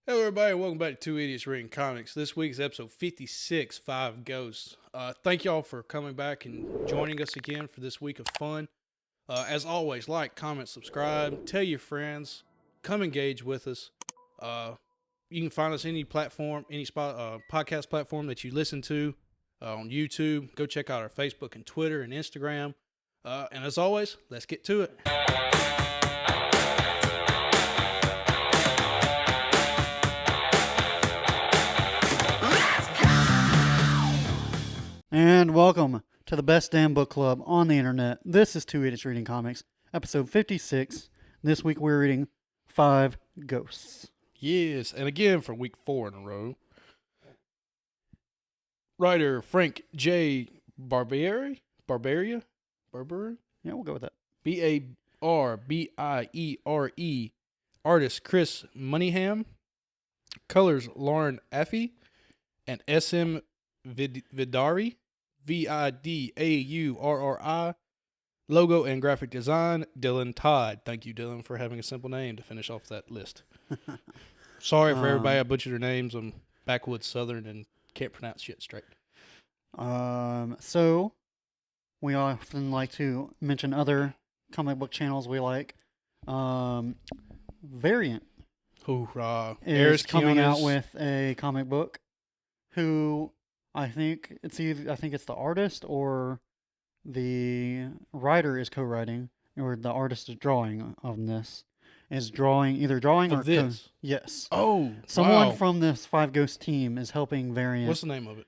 Hello, everybody. Welcome back to Two Idiots Reading Comics. This week's episode 56, Five Ghosts. Thank y'all for coming back and joining us again for this week of fun. As always, like, comment, subscribe, tell your friends, come engage with us. You can find us any platform, any podcast platform that you listen to on YouTube. Go check out our Facebook and Twitter and Instagram. And as always, let's get to it. And welcome to the best damn book club on the internet. This is Two Idiots Reading Comics, episode 56. This week we're reading Five Ghosts. Yes, and again for week 4 in a row. Writer Frank J. Barbieri? Yeah, we'll go with that. Barbiere. Artist Chris Moneyham. Colors Lauren Affey and SM Vidari. Vidaurri. Logo and graphic design, Dylan Todd. Thank you, Dylan, for having a simple name to finish off that list. Sorry for everybody I butchered their names. I'm backwoods Southern and can't pronounce shit straight. So we often like to mention other comic book channels we like. Variant Hoorah. is coming out with a comic book. Who I think it's the artist or the writer is co-writing, or the artist is drawing on this. Is either drawing of or this. Yes. Oh, someone wow. from this Five Ghost team is helping Variant. What's the name of it?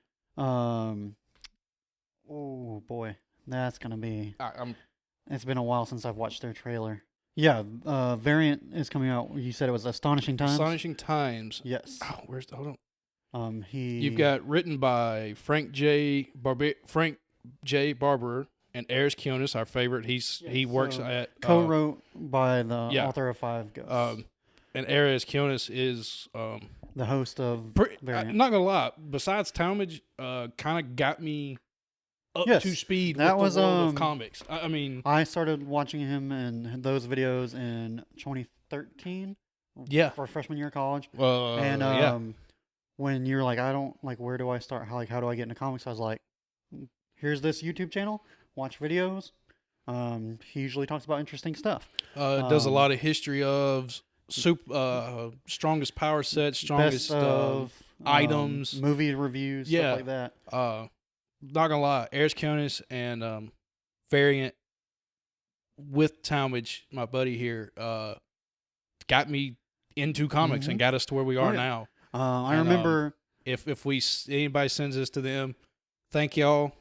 Oh boy, that's gonna be. I'm It's been a while since I've watched their trailer. Yeah, Variant is coming out. You said it was Astonishing Times. Astonishing Times. Yes. Oh, hold on. You've got written by Frank J. Barber and Eris Kionis, our favorite. He works at co-wrote by the author of Five Ghosts. And Eris Kionis is the host of Variant. I'm not gonna lie. Besides Talmadge, kind of got me up to speed with the world of comics. I mean, I started watching him and those videos in 2013. Yeah, for freshman year of college. And when you're like, I don't like, where do I start? How do I get into comics? I was like, here's this YouTube channel. Watch videos. He usually talks about interesting stuff. Does a lot of history of strongest power sets, strongest items, movie reviews, stuff like that. Not gonna lie, Eris Kionis and Variant with Talmadge, my buddy here, got me into comics and got us to where we are now. I remember if anybody sends this to them, thank y'all.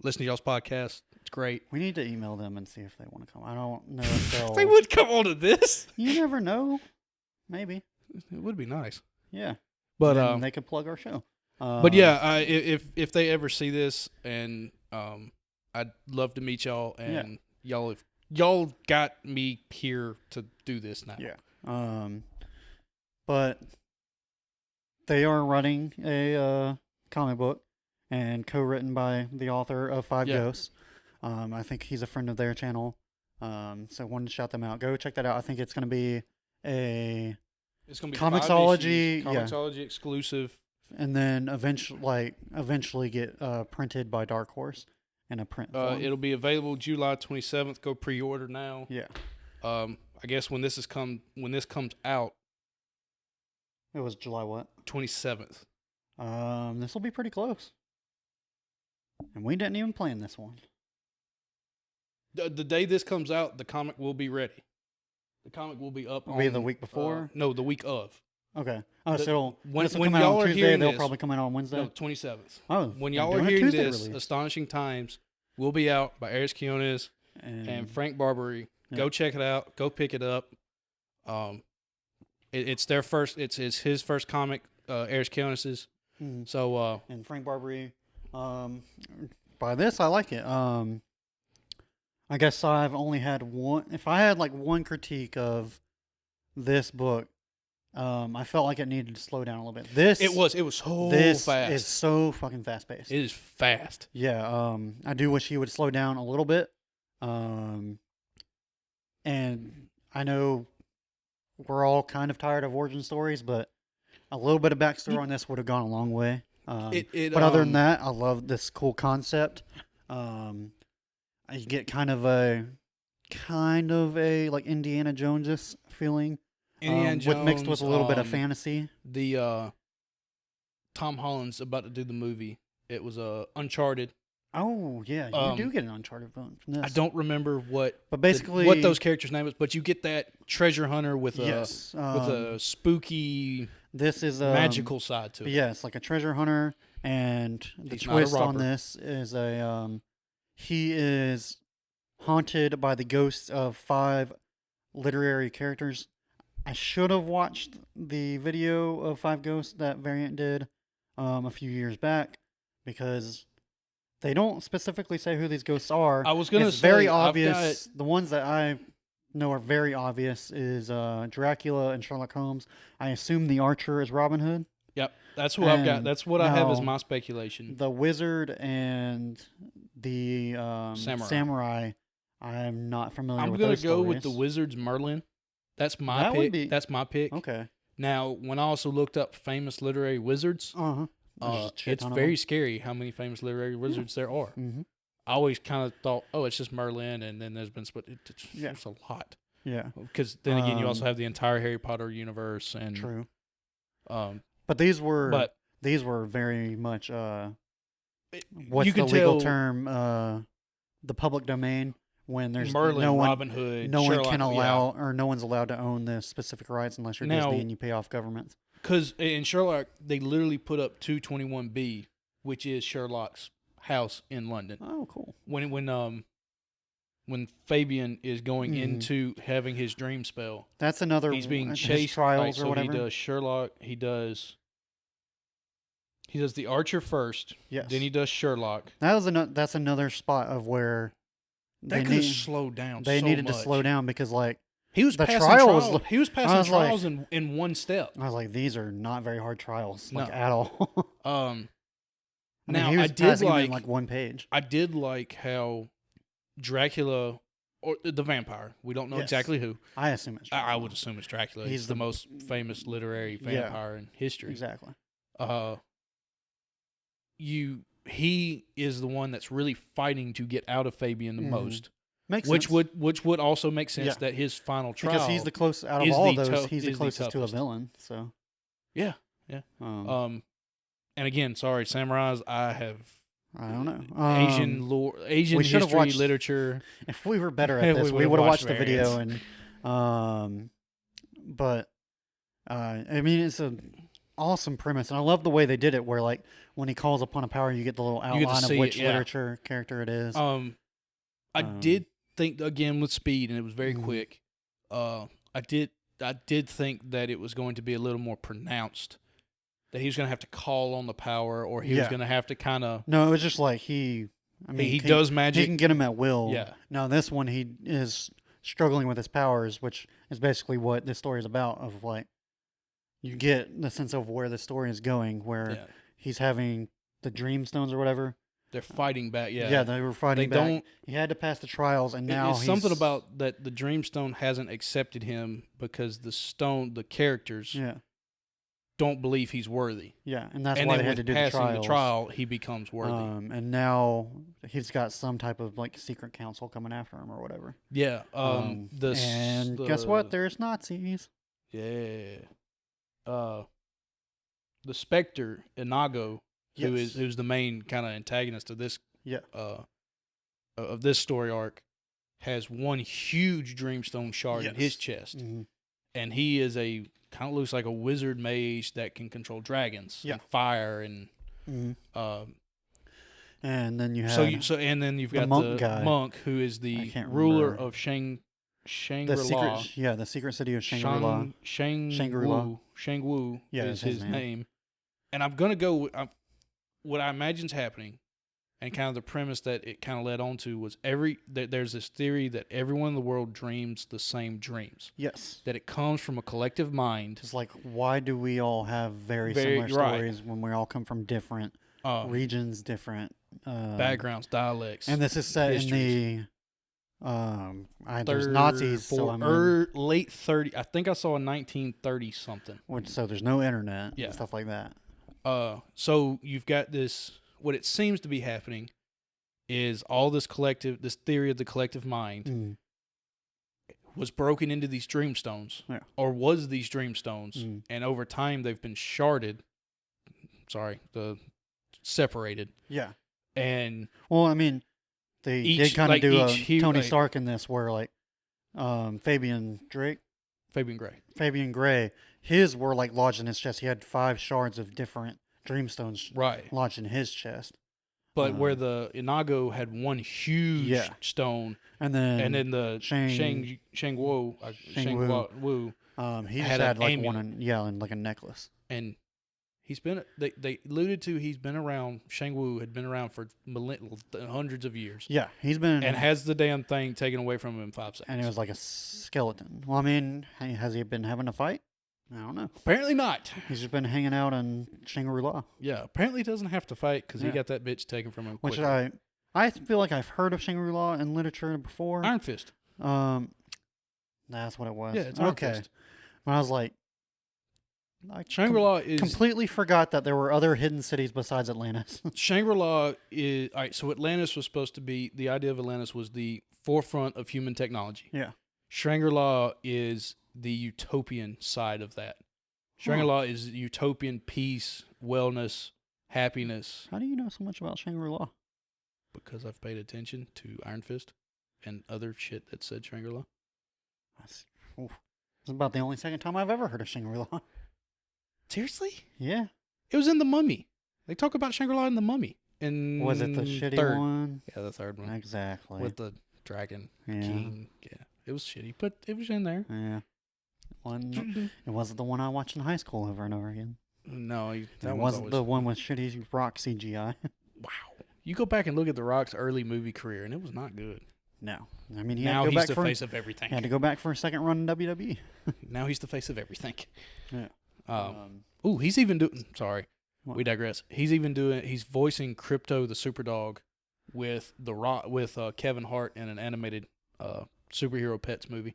Listen to y'all's podcast. It's great. We need to email them and see if they want to come. I don't know if they'll. They would come on to this. You never know. Maybe. It would be nice. Yeah. But they could plug our show. But yeah, if they ever see this, and I'd love to meet y'all, and y'all got me here to do this now. Yeah. But they are running a comic book and co-written by the author of Five Ghosts. I think he's a friend of their channel. So wanted to shout them out. Go check that out. I think it's going to be it's going to be Comixology exclusive, and then eventually get printed by Dark Horse in a print form. It'll be available July 27th. Go pre-order now. Yeah. I guess when this comes out, it was July what? 27th. This will be pretty close. And we didn't even plan this one. The day this comes out, the comic will be ready. The comic will be up. Be the week before? No, the week of. Okay. So when come y'all out on are Tuesday, hearing they'll this, probably come out on Wednesday. No, 27th. Oh, when y'all are hearing this, Astonishing Times will be out by Eris Kionis and Frank Barbieri. Yeah. Go check it out. Go pick it up. It's their first. It's his first comic. Eris Kionis's. Mm-hmm. So and Frank Barbieri. By this, I like it. I guess I've only had one. If I had like one critique of this book, I felt like it needed to slow down a little bit. It was so fast. This is so fucking fast paced. It is fast. Yeah. I do wish he would slow down a little bit. And I know we're all kind of tired of origin stories, but a little bit of backstory on this would have gone a long way. But other than that, I love this cool concept. You get kind of a like Indiana Jones feeling, mixed with a little bit of fantasy. The Tom Holland's about to do the movie. It was Uncharted. Oh yeah, you do get an Uncharted film from this. I don't remember what those characters' name is, but you get that treasure hunter with a spooky. This is magical side to it. Yes, like a treasure hunter, and the twist on this is he is haunted by the ghosts of 5 literary characters. I should have watched the video of 5 ghosts that Variant did a few years back, because they don't specifically say who these ghosts are. I was going to say, very obvious. The ones that I know are very obvious is Dracula and Sherlock Holmes. I assume the Archer is Robin Hood. Yep, that's who I've got. That's what I have as my speculation. The Wizard and the Samurai. I'm not familiar with those stories. I'm going to go with the Wizard's Merlin. That's my pick. That's my pick. Okay. Now, when I also looked up famous literary wizards, it's very scary how many famous literary wizards there are. Mm-hmm. I always kind of thought, it's just Merlin, and then there's been it's a lot. Yeah. Because then again, you also have the entire Harry Potter universe, and true. But these were very much what's the legal term? The public domain. When there's Merlin, Robin Hood, no Sherlock, one can allow or no one's allowed to own the specific rights unless you're Disney and you pay off governments. Because in Sherlock, they literally put up 221B, which is Sherlock's house in London. Oh, cool. When Fabian is going into having his dream spell, that's another. He's being chased. Trials or so whatever. He does Sherlock. He does the Archer first. Yes. Then he does Sherlock. That's another spot of where they could have slowed down. They needed to slow down because he was passing trials. He was passing trials in one step. I was like, these are not very hard trials, at all. Now I did like one page. I did like how Dracula, or the vampire, we don't know exactly who. I assume it's Dracula. I would assume it's Dracula. He's the most famous literary vampire in history. Exactly. He is the one that's really fighting to get out of Fabian the most. Makes sense. Which would also make sense that his final trial, because he's the closest out of all those. He's the closest to a villain. So yeah. And again, sorry, samurais. I don't know. Asian history, literature. If we were better at this, we would have watched the video but I mean, it's an awesome premise, and I love the way they did it. Where when he calls upon a power, you get the little outline of which literature character it is. I did think again with speed, and it was very quick. I did think that it was going to be a little more pronounced. That he was going to have to call on the power, or he was going to have to kind of. No, it was just like he does magic. He can get him at will. Yeah. Now this one, he is struggling with his powers, which is basically what this story is about. Of you get the sense of where the story is going, where he's having the dream stones or whatever. They're fighting back. Yeah. Yeah, they were fighting back. He had to pass the trials, and now it's something about that. The Dreamstone hasn't accepted him because the characters. Yeah. Don't believe he's worthy. Yeah, and that's why they had to do the trials. Passing the trial, he becomes worthy. And now he's got some type of secret council coming after him or whatever. Yeah. Guess what? There's Nazis. Yeah. The Spectre, Inago, who's the main kind of antagonist of this of this story arc, has one huge Dreamstone shard in his chest. Mm-hmm. And he is kind of looks like a wizard mage that can control dragons and fire and and then you have and then you've got the monk who is the ruler of Shangri-La. The secret city of Shangri-La. Shangwu is his name. And I'm going to go with what I imagine's happening, and kind of the premise that it kind of led on to was there's this theory that everyone in the world dreams the same dreams. Yes. That it comes from a collective mind. It's why do we all have very similar stories when we all come from different regions, different backgrounds, dialects. And this is set in There's Nazis, so I'm late 30. I think I saw a 1930 something. so there's no internet Yeah. and stuff like that. So you've got this. What it seems to be happening is all this theory of the collective mind was broken into these dreamstones, or was these dreamstones, and over time they've been separated. Yeah. And well, I mean, they did kind of do a Tony Stark in this, where like Fabian Gray, his were like lodged in his chest. He had 5 shards of different dreamstones lodged in his chest. But where the Inago had one huge stone, and then the Shang Wu, he just had like one, and like a necklace. And he's been. They alluded to he's been around. Shang Wu had been around for hundreds of years. Yeah, he's been and has the damn thing taken away from him in 5 seconds. And it was like a skeleton. Well, I mean, has he been having a fight? I don't know. Apparently not. He's just been hanging out in Shangri-La. Yeah, apparently he doesn't have to fight because he got that bitch taken from him quickly. Which I feel like I've heard of Shangri-La in literature before. Iron Fist. That's what it was. Yeah, it's Iron Fist. When I was like, Shangri-La is completely forgot that there were other hidden cities besides Atlantis. Shangri-La is all right. So Atlantis was supposed to be, the idea of Atlantis was the forefront of human technology. Yeah. Shangri-La is the utopian side of that. Shangri-La is utopian peace, wellness, happiness. How do you know so much about Shangri-La? Because I've paid attention to Iron Fist and other shit that said Shangri-La. It's about the only second time I've ever heard of Shangri-La. Seriously? Yeah. It was in The Mummy. They talk about Shangri-La in The Mummy. Was it the shitty one? Yeah, the third one. Exactly. With the dragon king. Yeah. It was shitty, but it was in there. Yeah. It wasn't the one I watched in high school over and over again. No, that wasn't the one with shitty rock CGI. Wow. You go back and look at The Rock's early movie career, and it was not good. No. I mean, now he's the face of everything. He had to go back for a second run in WWE. Now he's the face of everything. Yeah. He's even doing... Sorry. What? We digress. He's voicing Crypto the Superdog with The Rock, with Kevin Hart in an animated superhero pets movie.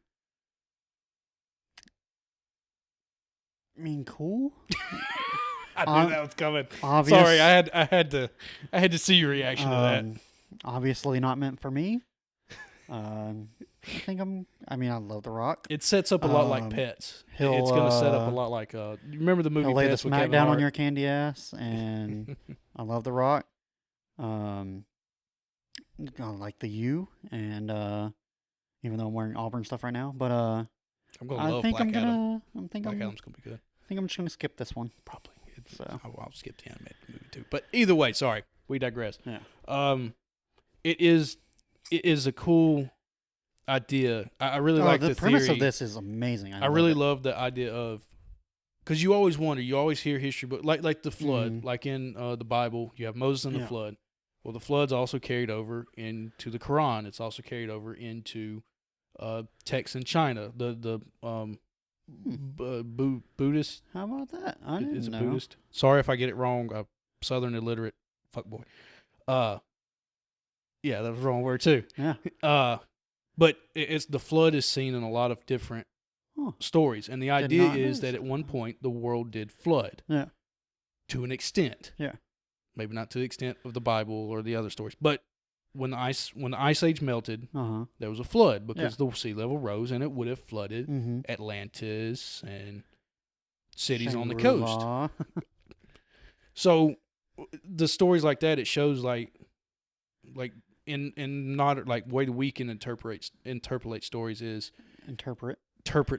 I mean, cool. I knew that was coming. Obvious, sorry, I had to see your reaction to that. Obviously not meant for me. I love The Rock. It sets up a lot like Pets. It's going to set up a lot like you remember the movie he'll lay Pets the with smack Kevin down Hart? On your candy ass, and I love The Rock. I like the U, and even though I'm wearing Auburn stuff right now, but I'm gonna love Black Adam. Black Adam's gonna be good. I think I'm just gonna skip this one. Probably. I'll skip the animated movie too. But either way, sorry, we digress. Yeah. It is a cool idea. I really like the premise theory. of this is amazing. I really love the idea of, because you always wonder, you always hear history, but like the flood, like in the Bible, you have Moses and the flood. Well, the flood's also carried over into the Quran. It's also carried over into texts in China. The Buddhist. How about that? I didn't is it know. Buddhist? Sorry if I get it wrong. Southern illiterate fuckboy. Yeah, that was the wrong word too. Yeah. But it's the flood is seen in a lot of different stories, and the idea is that at one point the world did flood. Yeah. To an extent. Yeah. Maybe not to the extent of the Bible or the other stories, but when the ice age melted, there was a flood because the sea level rose, and it would have flooded Atlantis and cities on the coast. So the stories like that, it shows like in not like way we can interpolate stories is interpret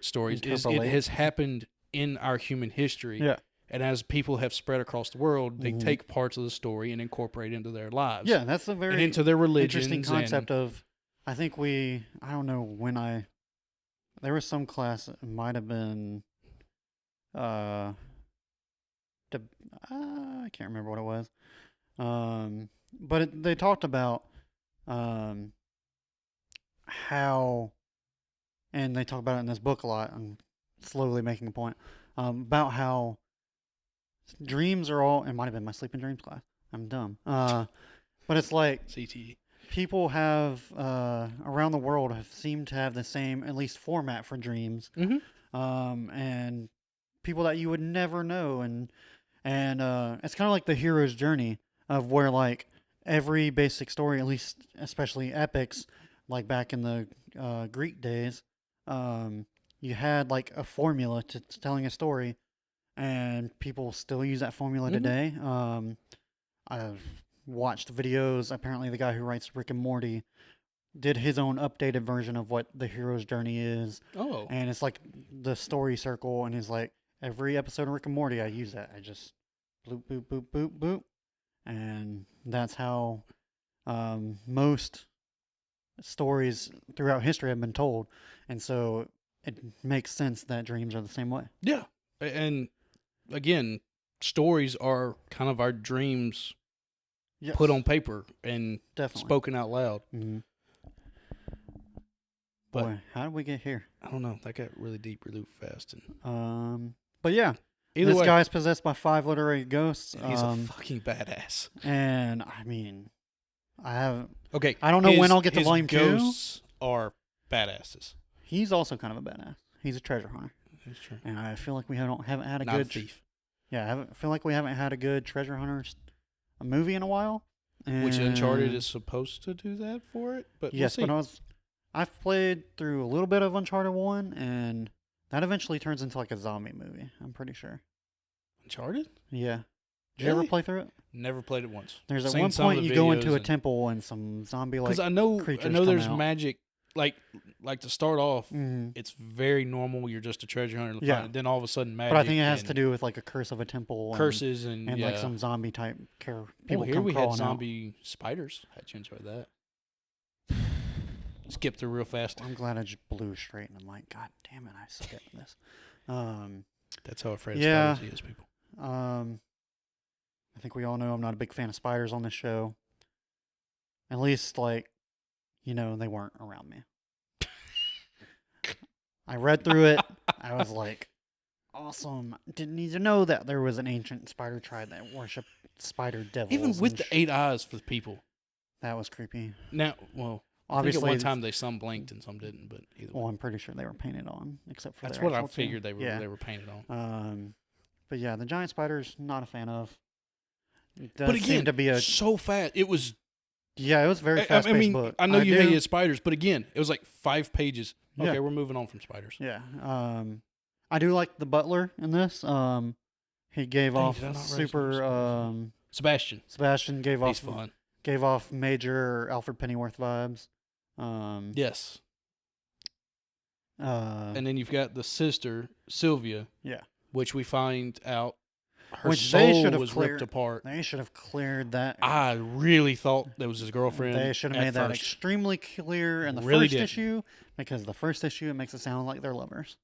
stories is it has happened in our human history. Yeah. And as people have spread across the world, they take parts of the story and incorporate it into their lives. Yeah, that's a very and into their religions. Interesting concept of. I think I don't know when there was some class. It might have been. I can't remember what it was. But they talked about how, and they talk about it in this book a lot. I'm slowly making a point about how. Dreams are all. It might have been my sleeping dreams class. I'm dumb. But it's like CTE. people have around the world have seemed to have the same at least format for dreams, and people that you would never know, and it's kind of like the hero's journey of where like every basic story, at least especially epics, like back in the Greek days, you had like a formula to telling a story, and people still use that formula today. I've watched videos. Apparently, the guy who writes Rick and Morty did his own updated version of what the hero's journey is. Oh. And it's like the story circle, and he's like, every episode of Rick and Morty, I use that. I just boop, boop, boop, boop, boop. And that's how most stories throughout history have been told. And so it makes sense that dreams are the same way. Yeah. And again, stories are kind of our dreams put on paper and spoken out loud. Mm-hmm. But boy, how did we get here? I don't know. That got really deep really fast. And but yeah. Either way, guy's possessed by 5 literary ghosts. He's a fucking badass. And I mean, I don't know when I'll get to volume 2. Ghosts are badasses. He's also kind of a badass. He's a treasure hunter. That's true. And I feel like we haven't had a Not good a thief. Yeah, I feel like we haven't had a good treasure hunter a movie in a while. Which Uncharted is supposed to do that for it, but yes, we'll see. but I've played through a little bit of Uncharted 1, and that eventually turns into like a zombie movie. I'm pretty sure. Uncharted? Yeah. Did you ever play through it? Never played it once. There's at one point you go into a temple and some zombie like because I know there's out. magic. Like to start off, it's very normal. You're just a treasure hunter. Yeah. Then all of a sudden, magic. But I think it has to do with like a curse of a temple. Curses and like some zombie type people. Here come we had crawling zombie spiders. How'd you enjoy that? Skip through real fast. I'm glad I just blew straight, and I'm like, God damn it, I suck at this. That's how afraid of spiders he is, people. I think we all know I'm not a big fan of spiders on this show. At least, like, they weren't around me. I read through it. I was like, awesome. Didn't need to know that there was an ancient spider tribe that worshipped spider devils. Even with the 8 eyes for the people. That was creepy. Now, well, obviously, I think at one time they some blinked and some didn't, but either way. Well, I'm pretty sure they were painted on, except for that's what I figured they were painted on. But yeah, the giant spiders, not a fan of. It does but again, seem to be so fast. It was. Yeah, it was very fast-paced book. I know you hated spiders, but again, it was like 5 pages. Okay, we're moving on from spiders. Yeah. I do like the butler in this. He gave off super. Sebastian. Sebastian gave He's fun. Gave off major Alfred Pennyworth vibes. Yes. And then you've got the sister Sylvia. Yeah. Which we find out her soul was ripped apart. They should have cleared that. I really thought that was his girlfriend. They should have made that extremely clear in the first issue, because the first issue it makes it sound like they're lovers.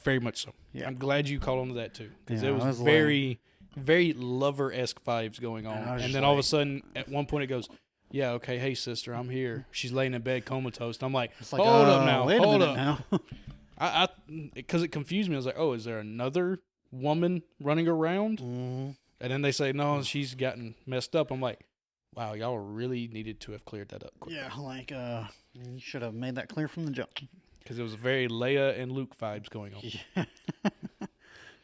Very much so. Yeah. I'm glad you called on to that too, because there was very, very lover-esque vibes going on, and then all of a sudden, at one point, it goes, "Yeah, okay, hey sister, I'm here." She's laying in bed comatose. And I'm like, hold up now, hold up. Now. I because it confused me. I was like, oh, is there another woman running around? Mm-hmm. And then they say, no, she's gotten messed up. I'm like, wow, y'all really needed to have cleared that up quicker. Yeah, like, you should have made that clear from the jump. Because it was very Leia and Luke vibes going on. Yeah.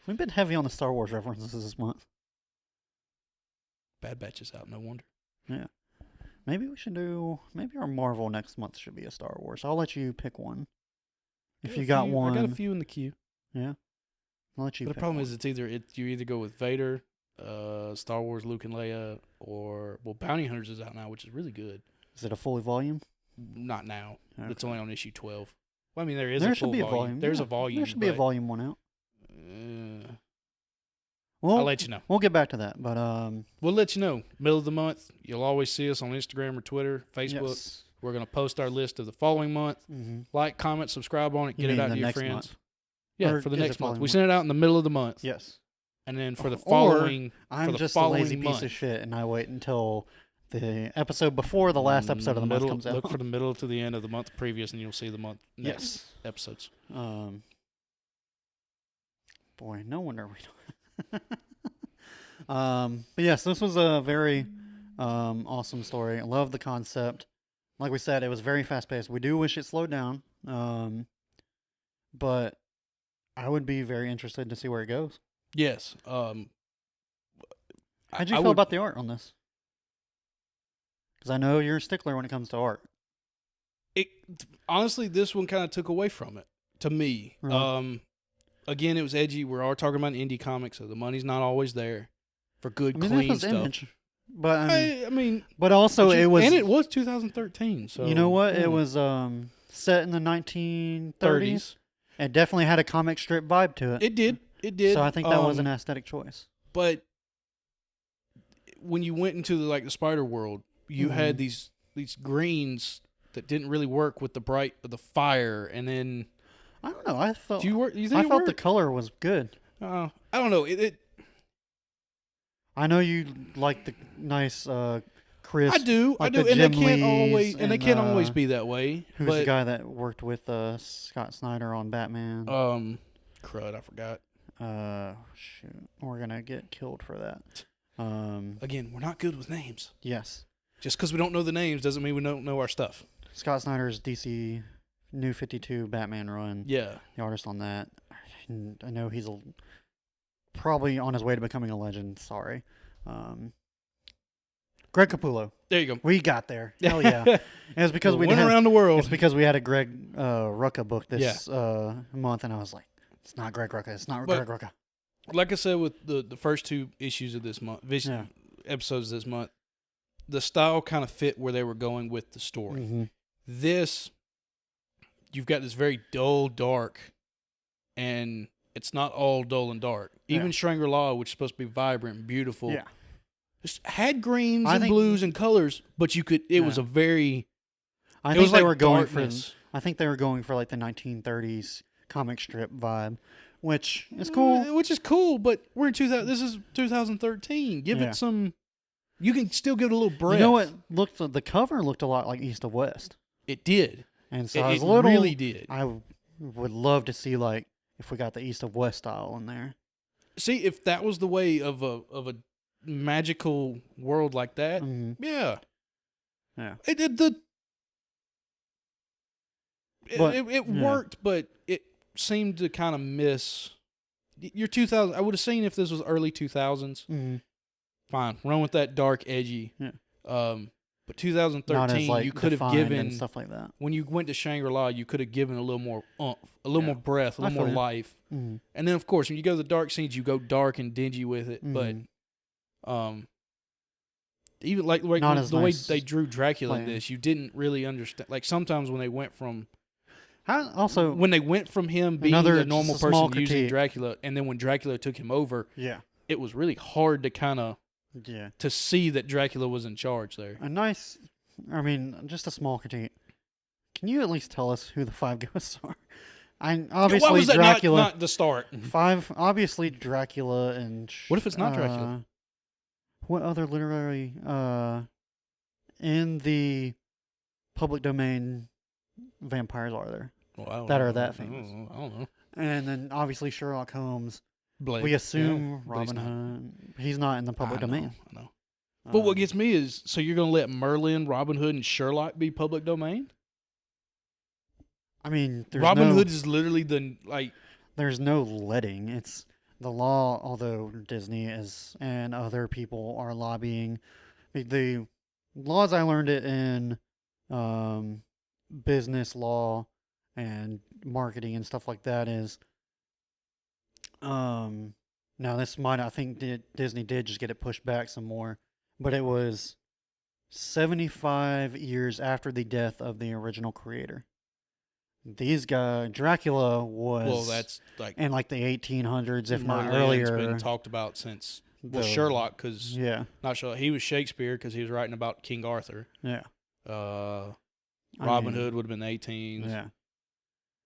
We've been heavy on the Star Wars references this month. Bad Batch is out, no wonder. Yeah. Maybe our Marvel next month should be a Star Wars. I'll let you pick one. If you got one. I got a few in the queue. Yeah. I'll let you But pick the problem one. is you either go with Vader, Star Wars, Luke and Leia, or, Bounty Hunters is out now, which is really good. Is it a full volume? Not now. Okay. It's only on issue 12. Well, I mean, there should full be a volume. There's a volume. There should be a volume one out. I'll let you know. We'll get back to that, but we'll let you know. Middle of the month, you'll always see us on Instagram or Twitter, Facebook. Yes. We're going to post our list of the following month. Mm-hmm. Like, comment, subscribe on it, get it out to your friends. Month? Yeah, or for the next month. We month? send it out in the middle of the month. Yes. And then for the following, I'm just a lazy piece of shit, and I wait until the episode before the last episode of the month comes out. Look for the middle to the end of the month previous, and you'll see the month next episodes. Boy, no wonder we don't. But yes, this was a very awesome story. I love the concept. like we said, it was very fast paced. We do wish it slowed down, but I would be very interested to see where it goes. Yes. How'd you feel about the art on this? Because I know you're a stickler when it comes to art. Honestly, this one kind of took away from it to me. Really? Again, it was edgy. We're all talking about indie comics, so the money's not always there for good, I mean, clean this was stuff. Image, but I mean, but also it was, and it was 2013. So you know what? It was set in the 1930s. 30s. It definitely had a comic strip vibe to it. It did. It did. So I think that was an aesthetic choice. But when you went into the Spider World, you had these greens that didn't really work with the fire, and then I don't know. I felt. You think I it felt worked? the color was good. I don't know. I know you like the nice, crisp. I do. Like I do, the and they Jim can't always, Lees and they can't always be that way. Who's but, the guy that worked with Scott Snyder on Batman? Crud, I forgot. Shoot, we're gonna get killed for that. Again, we're not good with names. Yes. Just because we don't know the names doesn't mean we don't know our stuff. Scott Snyder's DC New 52 Batman run. Yeah. The artist on that. I know he's probably on his way to becoming a legend. Sorry. Greg Capullo. There you go. We got there. Hell yeah. And it's because we went around the world. It's because we had a Greg Rucka book this month, and I was like, it's not Greg Rucka. It's not Greg Rucka. Like I said with the first two issues of this month, episodes this month, the style kind of fit where they were going with the story. Mm-hmm. This, you've got this very dull, dark, and it's not all dull and dark. Even Shangri-La, which is supposed to be vibrant and beautiful, just had greens and blues and colors, but you could. It was a very. I think they were going for. I think they were going for like the 1930s comic strip vibe, which is cool. Which is cool, but we're in 2000. This is 2013. Give it some. You can still give it a little breath. You know what? The cover looked a lot like East of West. It did, and so it really did. I would love to see if we got the East of West style in there. See, if that was the way of a magical world like that, yeah. It worked, but it seemed to kind of miss your 2000. I would have seen if this was early 2000s. Mm-hmm. Fine, run with that dark, edgy. Yeah. But 2013, you could have given stuff like that. When you went to Shangri-La, you could have given a little more oomph, a little more breath, a little more life. Mm-hmm. And then, of course, when you go to the dark scenes, you go dark and dingy with it. Mm-hmm. But even like the way they drew Dracula in this, you didn't really understand. Like sometimes when they went from when they went from him being a normal person using Dracula, and then when Dracula took him over, it was really hard to kind of to see that Dracula was in charge there. Just a small critique. Can you at least tell us who the five ghosts are? Obviously, why was that Dracula. Not the start. Five. Obviously, Dracula and. What if it's not Dracula? What other literary in the public domain vampires are there are that famous? I don't know. And then obviously Sherlock Holmes. Blake. We assume Robin Hood. He's not in the public domain. I know. But what gets me is, so you're going to let Merlin, Robin Hood, and Sherlock be public domain? I mean, Robin Hood is literally There's no letting. It's the law, although Disney and other people are lobbying. The laws I learned it in business law and marketing and stuff like that is now this might, I think Disney did just get it pushed back some more, but it was 75 years after the death of the original creator. These guys, Dracula was that's in like the 1800s, if not Merlin's earlier. Been talked about since Sherlock, because not Sherlock. He was Shakespeare because he was writing about King Arthur. Yeah. Robin Hood would have been the 18s. Yeah.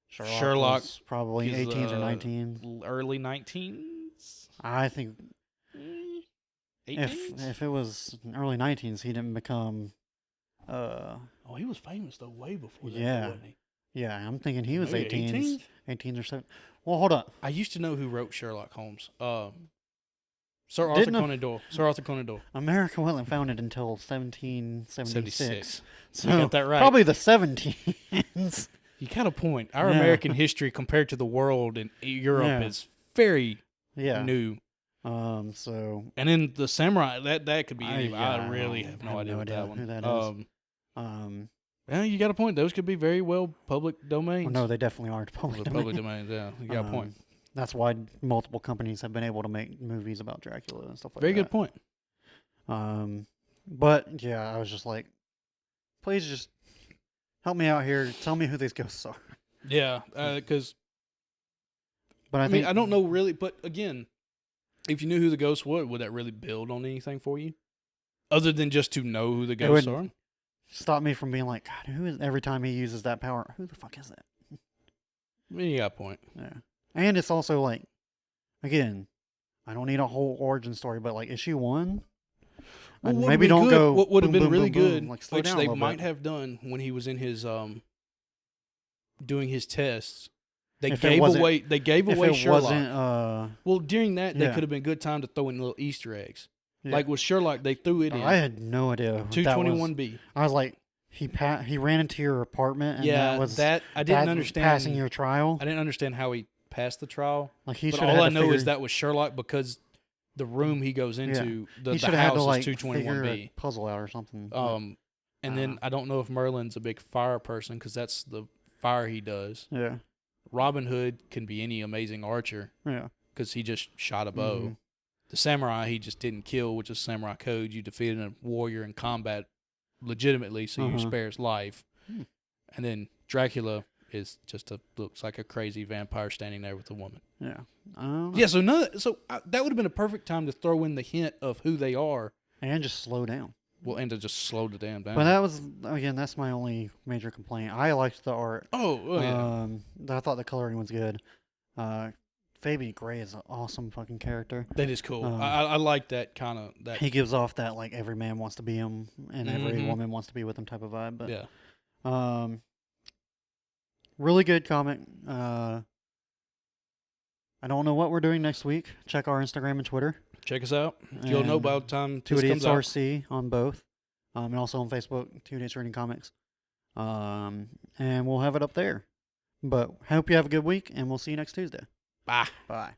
Sherlock was probably 18s or 19s. Early 19s. I think 18s? if it was early 19s, he didn't become. He was famous though way before that, wasn't he? Yeah, I'm thinking he was 18s. 18s or so. Well, hold up. I used to know who wrote Sherlock Holmes. Sir Arthur Didn't Conan Doyle. Sir Arthur Conan Doyle. America wasn't founded until 1776. 76. So You got that right. probably the 17s. You got a point. Our Yeah. American history compared to the world and Europe Yeah. is very Yeah. new. So And then the samurai, that could be I- anybody. yeah, I really I have no have idea no what idea that one. who that is. Yeah, you got a point. Those could be very well public domains. well, no, they definitely aren't public Public domain. domains. Yeah, you got a point. That's why multiple companies have been able to make movies about Dracula and stuff like Very that. good point. But yeah, I was just like, please just help me out here. Tell me who these ghosts are. Yeah, because But I I mean, think I don't know really, but again, if you knew who the ghost was, would that really build on anything for you? Other than just to know who the ghosts are? stop me from being like, God, who is every time he uses that power? Who the fuck is that? I mean, you got a point. Yeah. And it's also like, again, I don't need a whole origin story, but like, is she one? Well, And what maybe would be don't good- go. What would have boom, been boom, really boom, boom, good, like, slow which down a they little might bit. have done when he was in his doing his tests. They If it gave wasn't- away. They gave If away it Sherlock. wasn't, Well, during that, they yeah. could have been good time to throw in little Easter eggs. yeah. Like with Sherlock, they threw it in. I had no idea. what that was. 221B. I was like, he ran into your apartment, and Yeah, that was I didn't that understand. passing your trial. I didn't understand how he passed the trial. Like he But should all I have know is that was Sherlock because the room he goes into, he the should have had house to like is figure 221B. a puzzle out or something. And then I don't know if Merlin's a big fire person because that's the fire he does. yeah, Robin Hood can be any amazing archer yeah, because he just shot a bow. Mhm. The samurai he just didn't kill, which is samurai code. You defeated a warrior in combat legitimately, so you Uh-huh. spare his life. Hmm. And then Dracula is just looks like a crazy vampire standing there with a woman. yeah. Yeah, so that would have been a perfect time to throw in the hint of who they are. And just slow down. Well, and to just slow the damn down. But that was again, that's my only major complaint. I liked the art. oh yeah. I thought the coloring was good. Fabian Gray is an awesome fucking character. That is cool. Um, I like that kind of that. He gives off that like every man wants to be him and every Mhm. woman wants to be with him type of vibe. But Yeah. really good comic. I don't know what we're doing next week. Check our Instagram and Twitter. Check us out. You'll know And by the time Two this Idiots comes out. RC on both, and also on Facebook. 2 Idiots Reading Comics. And we'll have it up there. But hope you have a good week, and we'll see you next Tuesday. Bye. Bye.